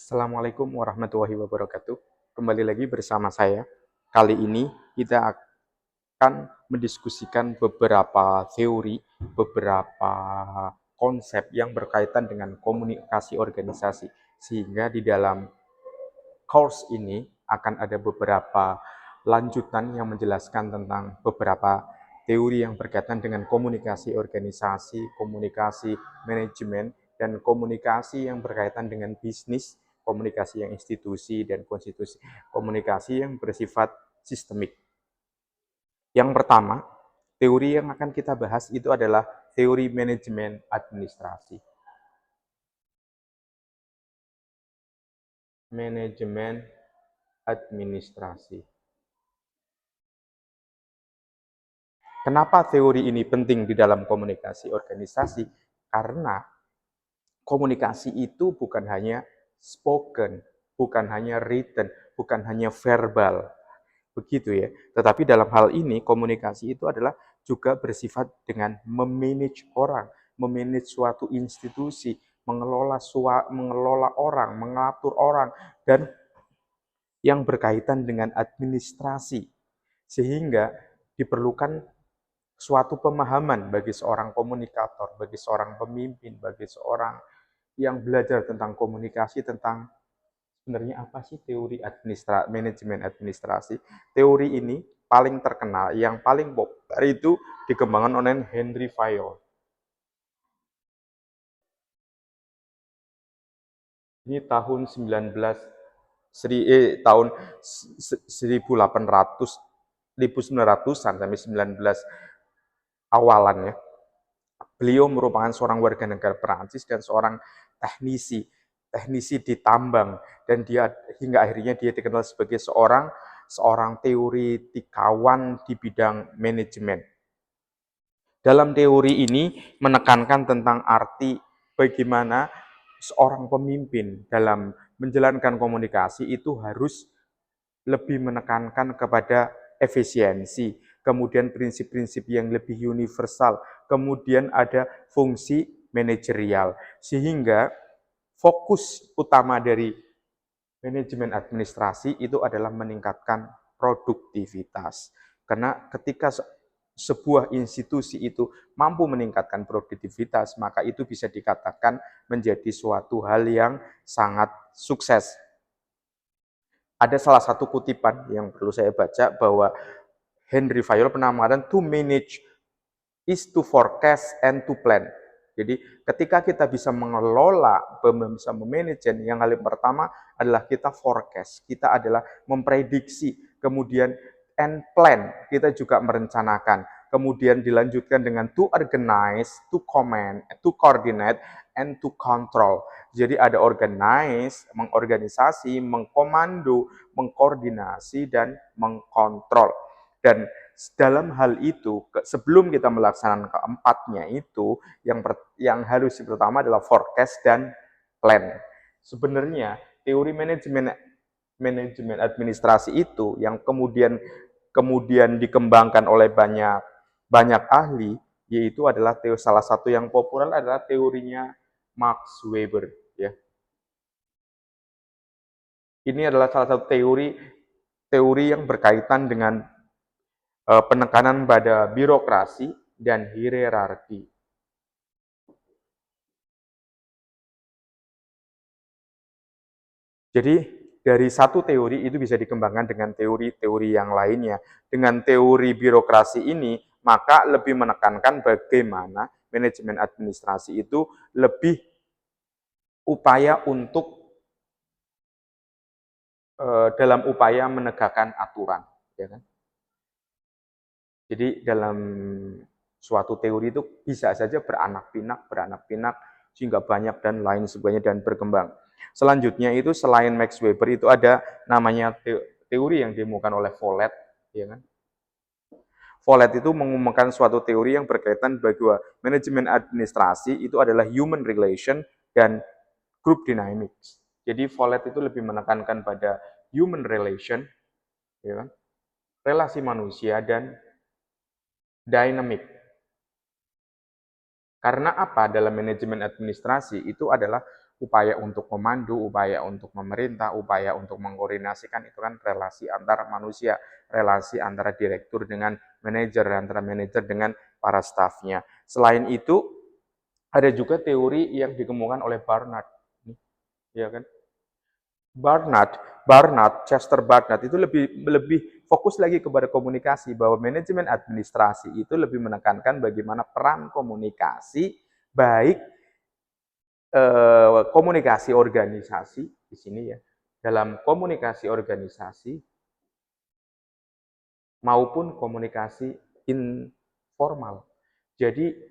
Assalamualaikum warahmatullahi wabarakatuh. Kembali lagi bersama saya. Kali ini kita akan mendiskusikan beberapa teori, beberapa konsep yang berkaitan dengan komunikasi organisasi. Sehingga di dalam course ini akan ada beberapa lanjutan yang menjelaskan tentang beberapa teori yang berkaitan dengan komunikasi organisasi, komunikasi manajemen, dan komunikasi yang berkaitan dengan bisnis, komunikasi yang institusi, dan konstitusi, komunikasi yang bersifat sistemik. Yang pertama, teori yang akan kita bahas itu adalah teori manajemen administrasi. Manajemen administrasi. Kenapa teori ini penting di dalam komunikasi organisasi? Karena komunikasi itu bukan hanya spoken, bukan hanya written, bukan hanya verbal, begitu ya. Tetapi dalam hal ini komunikasi itu adalah juga bersifat dengan memanage orang, memanage suatu institusi, mengelola orang, mengatur orang, dan yang berkaitan dengan administrasi. Sehingga diperlukan suatu pemahaman bagi seorang komunikator, bagi seorang pemimpin, bagi seorang yang belajar tentang komunikasi, tentang sebenarnya apa sih teori manajemen administrasi. Teori ini paling terkenal, yang paling populer itu dikembangkan oleh Henry Fayol. Ini tahun 1900-an sampai 19 awalan ya. Beliau merupakan seorang warga negara Perancis dan seorang teknisi di tambang, dan dia hingga akhirnya dia dikenal sebagai seorang teoretikawan di bidang manajemen. Dalam teori ini menekankan tentang arti bagaimana seorang pemimpin dalam menjalankan komunikasi itu harus lebih menekankan kepada efisiensi, kemudian prinsip-prinsip yang lebih universal, kemudian ada fungsi manajerial, sehingga fokus utama dari manajemen administrasi itu adalah meningkatkan produktivitas. Karena ketika sebuah institusi itu mampu meningkatkan produktivitas, maka itu bisa dikatakan menjadi suatu hal yang sangat sukses. Ada salah satu kutipan yang perlu saya baca bahwa Henry Fayol pernah mengatakan, to manage is to forecast and to plan. Jadi ketika kita bisa mengelola, bisa memanage, yang kali pertama adalah kita forecast, kita adalah memprediksi, kemudian and plan, kita juga merencanakan, kemudian dilanjutkan dengan to organize, to coordinate, and to control. Jadi ada organize, mengorganisasi, mengkomando, mengkoordinasi, dan mengkontrol. Dan dalam hal itu, sebelum kita melaksanakan keempatnya itu, yang harus pertama adalah forecast dan plan. Sebenarnya teori manajemen administrasi itu yang kemudian dikembangkan oleh banyak ahli, yaitu adalah salah satu yang populer adalah teorinya Max Weber. Ya. Ini adalah salah satu teori yang berkaitan dengan penekanan pada birokrasi dan hierarki. Jadi dari satu teori itu bisa dikembangkan dengan teori-teori yang lainnya. Dengan teori birokrasi ini, maka lebih menekankan bagaimana manajemen administrasi itu lebih upaya untuk dalam upaya menegakkan aturan, ya kan? Jadi dalam suatu teori itu bisa saja beranak pinak, sehingga banyak dan lain sebagainya dan berkembang. Selanjutnya itu selain Max Weber itu ada namanya teori yang ditemukan oleh Follett, ya kan? Follett itu mengumumkan suatu teori yang berkaitan bahwa manajemen administrasi itu adalah human relation dan group dynamics. Jadi Follett itu lebih menekankan pada human relation, ya kan? Relasi manusia dan dynamic. Karena apa? Dalam manajemen administrasi itu adalah upaya untuk memandu, upaya untuk memerintah, upaya untuk mengkoordinasikan, itu kan relasi antar manusia, relasi antara direktur dengan manajer, antara manajer dengan para stafnya. Selain itu, ada juga teori yang dikemukakan oleh Barnard, ya kan? Chester Barnard itu lebih fokus lagi kepada komunikasi, bahwa manajemen administrasi itu lebih menekankan bagaimana peran komunikasi, baik komunikasi organisasi di sini ya, dalam komunikasi organisasi maupun komunikasi informal. Jadi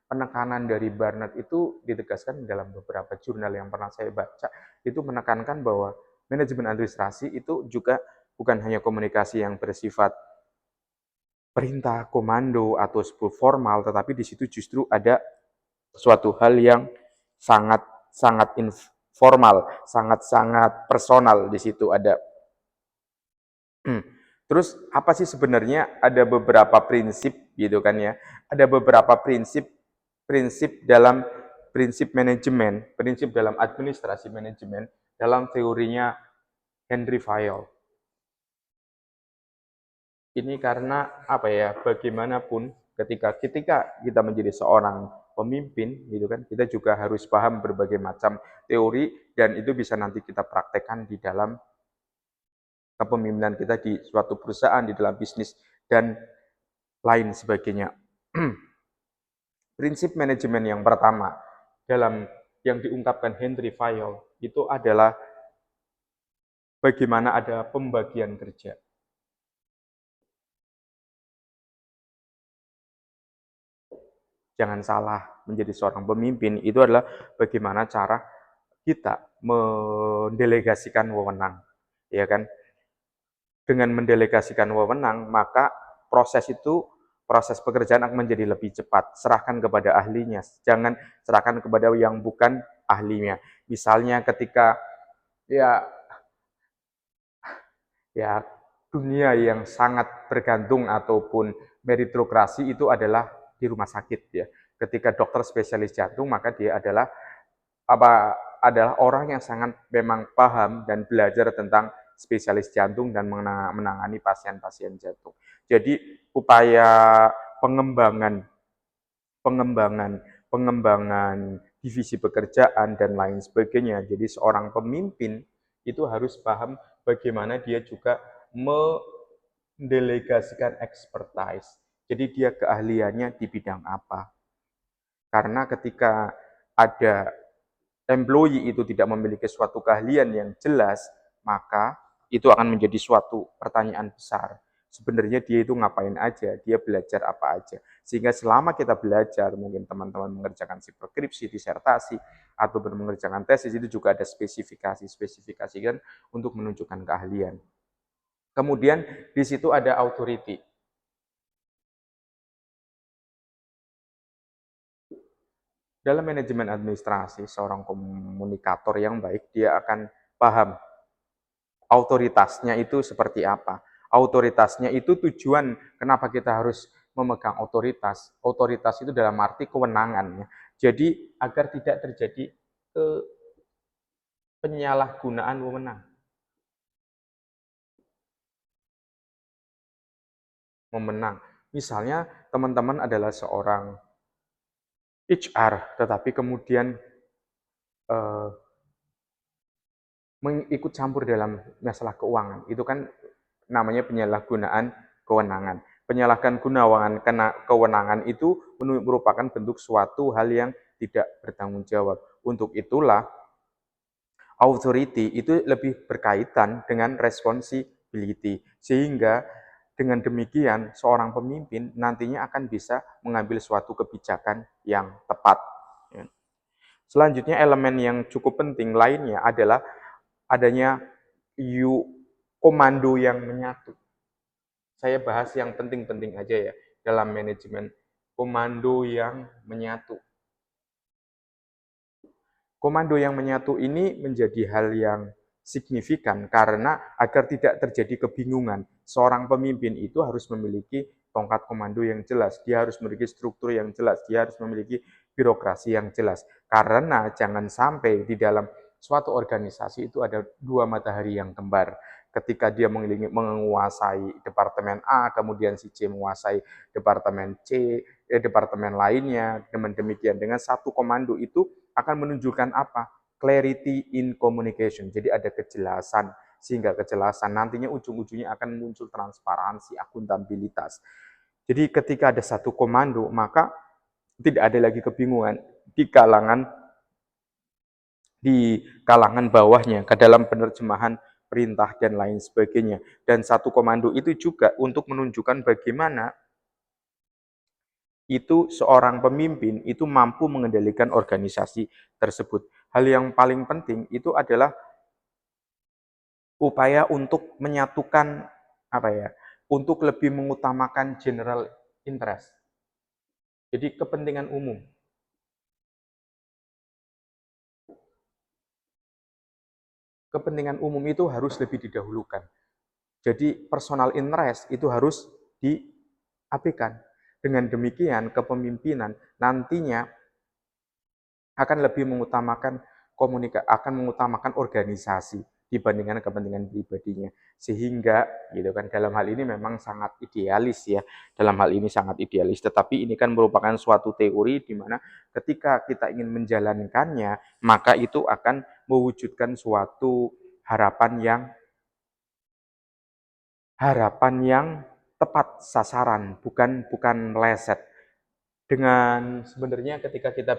penekanan dari Barnard itu ditegaskan dalam beberapa jurnal yang pernah saya baca, itu menekankan bahwa manajemen administrasi itu juga bukan hanya komunikasi yang bersifat perintah, komando, atau formal, tetapi di situ justru ada suatu hal yang sangat informal, sangat personal di situ ada. Terus apa sih sebenarnya, ada beberapa prinsip gitu kan ya. Ada beberapa prinsip dalam prinsip manajemen, prinsip dalam administrasi manajemen dalam teorinya Henry Fayol. Ini karena apa ya, bagaimanapun ketika kita menjadi seorang pemimpin gitu kan, kita juga harus paham berbagai macam teori, dan itu bisa nanti kita praktekkan di dalam kepemimpinan kita di suatu perusahaan, di dalam bisnis, dan lain sebagainya. Prinsip manajemen yang pertama dalam yang diungkapkan Henry Fayol itu adalah bagaimana ada pembagian kerja. Jangan salah, menjadi seorang pemimpin itu adalah bagaimana cara kita mendelegasikan wewenang, ya kan? Dengan mendelegasikan wewenang, maka proses pekerjaan akan menjadi lebih cepat. Serahkan kepada ahlinya, jangan serahkan kepada yang bukan ahlinya. Misalnya ketika ya dunia yang sangat bergantung ataupun meritokrasi itu adalah di rumah sakit ya. Ketika dokter spesialis jantung, maka dia adalah orang yang sangat memang paham dan belajar tentang spesialis jantung dan menangani pasien-pasien jantung. Jadi upaya pengembangan divisi pekerjaan dan lain sebagainya. Jadi seorang pemimpin itu harus paham bagaimana dia juga mendelegasikan expertise. Jadi dia keahliannya di bidang apa. Karena ketika ada employee itu tidak memiliki suatu keahlian yang jelas, maka itu akan menjadi suatu pertanyaan besar. Sebenarnya dia itu ngapain aja, dia belajar apa aja. Sehingga selama kita belajar, mungkin teman-teman mengerjakan skripsi, disertasi, atau mengerjakan tesis, itu juga ada spesifikasi kan untuk menunjukkan keahlian. Kemudian di situ ada authority. Dalam manajemen administrasi, seorang komunikator yang baik, dia akan paham otoritasnya itu seperti apa. Otoritasnya itu tujuan kenapa kita harus memegang otoritas. Otoritas itu dalam arti kewenangan. Jadi agar tidak terjadi penyalahgunaan wewenang. Memenang. Misalnya teman-teman adalah seorang HR, tetapi kemudian ikut campur dalam masalah keuangan. Itu kan namanya penyalahgunaan kewenangan. Penyalahgunaan kewenangan itu merupakan bentuk suatu hal yang tidak bertanggung jawab. Untuk itulah authority itu lebih berkaitan dengan responsibility. Sehingga dengan demikian seorang pemimpin nantinya akan bisa mengambil suatu kebijakan yang tepat. Selanjutnya elemen yang cukup penting lainnya adalah adanya komando yang menyatu. Saya bahas yang penting-penting aja ya dalam manajemen. Komando yang menyatu. Komando yang menyatu ini menjadi hal yang signifikan karena agar tidak terjadi kebingungan. Seorang pemimpin itu harus memiliki tongkat komando yang jelas, dia harus memiliki struktur yang jelas, dia harus memiliki birokrasi yang jelas. Karena jangan sampai di dalam suatu organisasi itu ada dua matahari yang kembar. Ketika dia menguasai departemen A, kemudian si C menguasai departemen C, departemen lainnya, demikian dengan satu komando itu akan menunjukkan apa? Clarity in communication. Jadi ada kejelasan, sehingga kejelasan nantinya ujung-ujungnya akan muncul transparansi, akuntabilitas. Jadi ketika ada satu komando, maka tidak ada lagi kebingungan di kalangan bawahnya ke dalam penerjemahan perintah dan lain sebagainya. Dan satu komando itu juga untuk menunjukkan bagaimana itu seorang pemimpin itu mampu mengendalikan organisasi tersebut. Hal yang paling penting itu adalah upaya untuk menyatukan apa ya? Untuk lebih mengutamakan general interest. Jadi kepentingan umum. Kepentingan umum itu harus lebih didahulukan. Jadi personal interest itu harus diabaikan. Dengan demikian kepemimpinan nantinya akan lebih mengutamakan akan mengutamakan organisasi dibandingkan kepentingan pribadinya. Sehingga gitu kan dalam hal ini memang sangat idealis ya. Dalam hal ini sangat idealis, tetapi ini kan merupakan suatu teori di mana ketika kita ingin menjalankannya, maka itu akan mewujudkan suatu harapan yang tepat sasaran, bukan meleset. Dengan sebenarnya ketika kita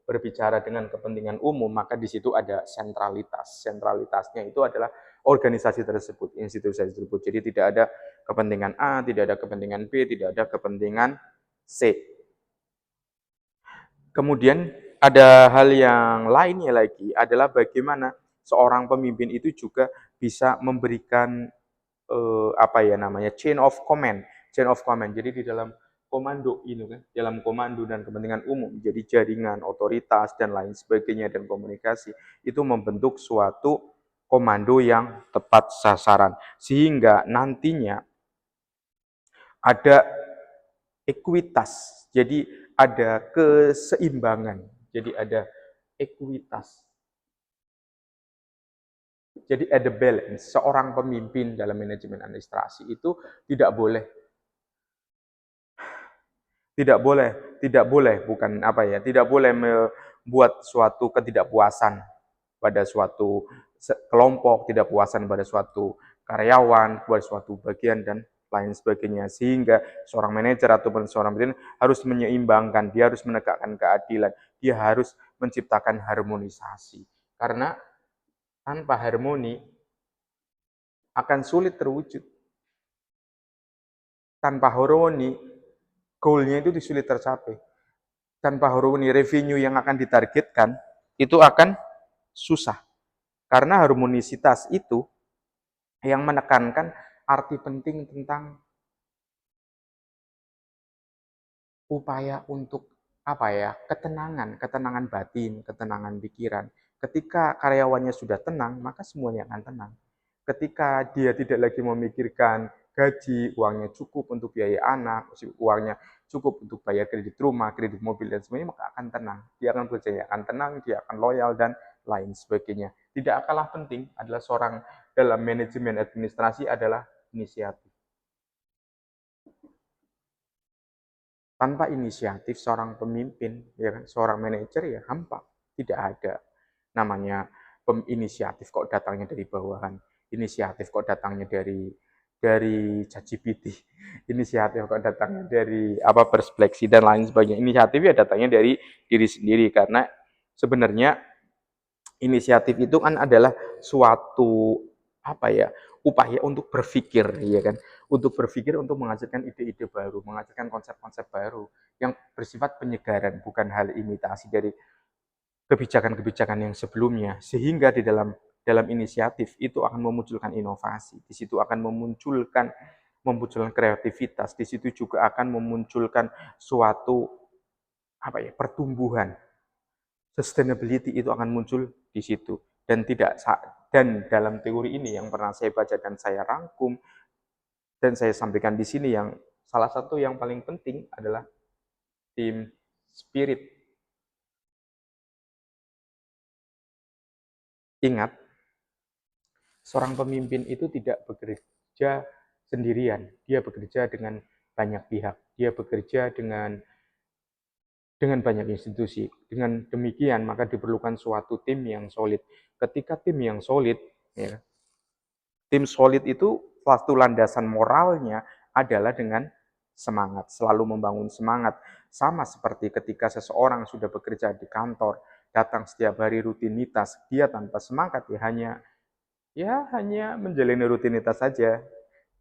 berbicara dengan kepentingan umum, maka di situ ada sentralitas. Sentralitasnya itu adalah organisasi tersebut, institusi tersebut. Jadi tidak ada kepentingan A, tidak ada kepentingan B, tidak ada kepentingan C. Kemudian ada hal yang lainnya lagi adalah bagaimana seorang pemimpin itu juga bisa memberikan apa ya namanya chain of command. Jadi di dalam komando ini kan, dalam komando dan kepentingan umum, jadi jaringan, otoritas dan lain sebagainya dan komunikasi itu membentuk suatu komando yang tepat sasaran sehingga nantinya ada ekuitas. Jadi ada keseimbangan. Jadi ada ekuitas. Jadi ada balance. Seorang pemimpin dalam manajemen administrasi itu tidak boleh bukan apa ya, tidak boleh membuat suatu ketidakpuasan pada suatu kelompok, tidak puasan pada suatu karyawan, pada suatu bagian dan lain sebagainya. Sehingga seorang manajer ataupun seorang pemimpin harus menyeimbangkan, dia harus menegakkan keadilan, dia harus menciptakan harmonisasi. Karena tanpa harmoni akan sulit terwujud. Tanpa harmoni, goal-nya itu sulit tercapai. Tanpa harmoni, revenue yang akan ditargetkan itu akan susah. Karena harmonisitas itu yang menekankan arti penting tentang upaya untuk apa ya, ketenangan batin, ketenangan pikiran. Ketika karyawannya sudah tenang, maka semuanya akan tenang. Ketika dia tidak lagi memikirkan gaji, uangnya cukup untuk biaya anak, uangnya cukup untuk bayar kredit rumah, kredit mobil, dan semuanya, maka akan tenang. Dia akan bekerja, akan tenang, dia akan loyal, dan lain sebagainya. Tidak kalah penting adalah seorang dalam manajemen administrasi adalah inisiatif. Tanpa inisiatif seorang pemimpin, ya kan, seorang manajer ya hampa, tidak ada. Namanya inisiatif kok datangnya dari bawahan, inisiatif kok datangnya dari ChatGPT, inisiatif kok datangnya dari apa persepsi dan lain sebagainya. Inisiatif ya datangnya dari diri sendiri karena sebenarnya inisiatif itu kan adalah suatu apa ya upaya untuk berpikir ya kan, untuk berpikir untuk menghasilkan ide-ide baru, menghasilkan konsep-konsep baru yang bersifat penyegaran, bukan hal imitasi dari kebijakan-kebijakan yang sebelumnya. Sehingga di dalam inisiatif itu akan memunculkan inovasi, di situ akan memunculkan kreativitas, di situ juga akan memunculkan suatu apa ya pertumbuhan. Sustainability itu akan muncul di situ dan dalam teori ini yang pernah saya baca dan saya rangkum dan saya sampaikan di sini yang salah satu yang paling penting adalah tim spirit. Ingat, seorang pemimpin itu tidak bekerja sendirian, dia bekerja dengan banyak pihak, dia bekerja dengan banyak institusi. Dengan demikian, maka diperlukan suatu tim yang solid. Ketika tim yang solid, ya, tim solid itu suatu landasan moralnya adalah dengan semangat, selalu membangun semangat. Sama seperti ketika seseorang sudah bekerja di kantor, datang setiap hari rutinitas, dia tanpa semangat ya hanya menjalani rutinitas saja.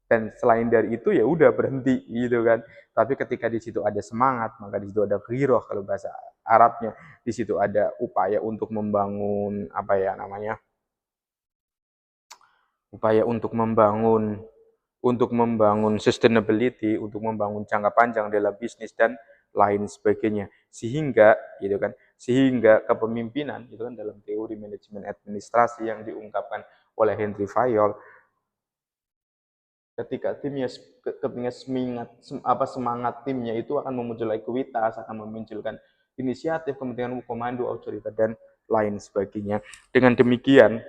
Dan selain dari itu ya udah berhenti gitu kan. Tapi ketika di situ ada semangat, maka di situ ada ghiroh kalau bahasa Arabnya. Di situ ada upaya untuk membangun apa ya namanya? Upaya untuk membangun sustainability, untuk membangun jangka panjang dalam bisnis dan lain sebagainya. Sehingga kepemimpinan itu kan dalam teori manajemen administrasi yang diungkapkan oleh Henry Fayol, ketika semangat timnya itu akan memunculkan ekuitas, akan memunculkan inisiatif, kepentingan komando, otoritas dan lain sebagainya. Dengan demikian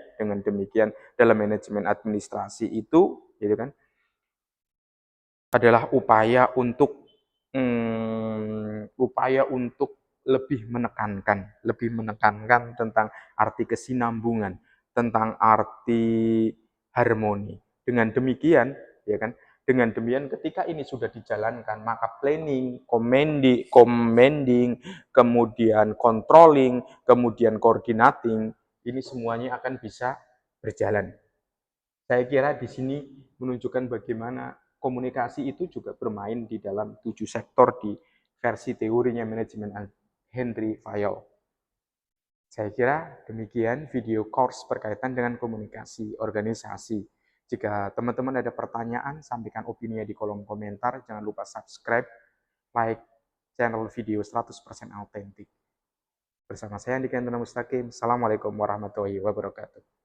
dalam manajemen administrasi itu gitu kan adalah upaya untuk lebih menekankan tentang arti kesinambungan, tentang arti harmoni. Dengan demikian, ya kan, dengan demikian ketika ini sudah dijalankan, maka planning, commanding, kemudian controlling, kemudian coordinating, ini semuanya akan bisa berjalan. Saya kira di sini menunjukkan bagaimana komunikasi itu juga bermain di dalam 7 sektor di versi teorinya manajemen Henry Fayol. Saya kira demikian video course berkaitan dengan komunikasi organisasi. Jika teman-teman ada pertanyaan, sampaikan opininya di kolom komentar. Jangan lupa subscribe, like channel video 100% autentik. Bersama saya Andika Mustaqim. Assalamualaikum warahmatullahi wabarakatuh.